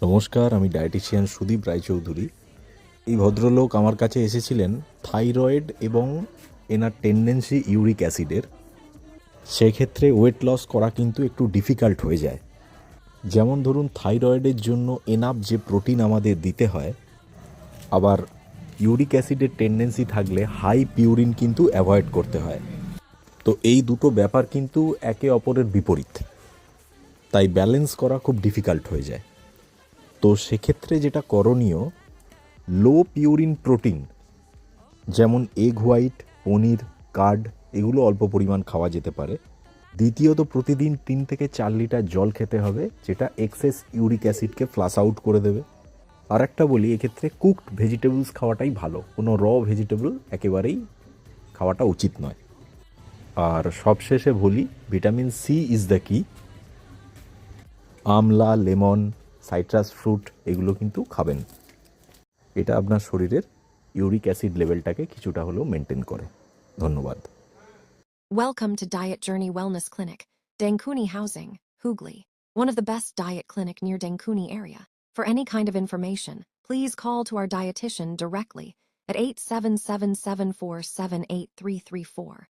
নমস্কার, আমি ডায়েটিশিয়ান সুদীপ রায়চৌধুরী। এই ভদ্রলোক আমার কাছে এসেছিলেন থাইরয়েড এবং এনার টেন্ডেন্সি ইউরিক অ্যাসিডের। সেক্ষেত্রে ওয়েট লস করা কিন্তু একটু ডিফিকাল্ট হয়ে যায়। যেমন ধরুন, থাইরয়েডের জন্য এনাফ যে প্রোটিন আমাদের দিতে হয়, আবার ইউরিক অ্যাসিডের টেন্ডেন্সি থাকলে হাই পিউরিন কিন্তু অ্যাভয়েড করতে হয়। তো এই দুটো ব্যাপার কিন্তু একে অপরের বিপরীত, তাই ব্যালেন্স করা খুব ডিফিকাল্ট হয়ে যায়। তো সেক্ষেত্রে যেটা করণীয়, লো পিউরিন প্রোটিন যেমন এগ হোয়াইট, পনির, কার্ড, এগুলো অল্প পরিমাণ খাওয়া যেতে পারে। দ্বিতীয়ত, প্রতিদিন 3 থেকে 4 লিটার জল খেতে হবে, যেটা এক্সেস ইউরিক অ্যাসিডকে ফ্লাশ আউট করে দেবে। আর একটা বলি, এক্ষেত্রে কুকড ভেজিটেবলস খাওয়াটাই ভালো, কোনো র ভেজিটেবল একেবারেই খাওয়াটা উচিত নয়। আর সবশেষে বলি, ভিটামিন সি ইজ দ্য কি। আমলা, লেমন, সাইট্রাস ফ্রুট এগুলো কিন্তু খাবেন। এটা আপনার শরীরের ইউরিক অ্যাসিড লেভেলটাকে কিছুটা হলেও মেনটেন করে। ধন্যবাদ। Welcome to Diet Journey Wellness Clinic, Dankuni Housing, Hooghly, one of the best diet clinic near Dankuni area. For any kind of information, please call to our dietitian directly at 877 747 8334.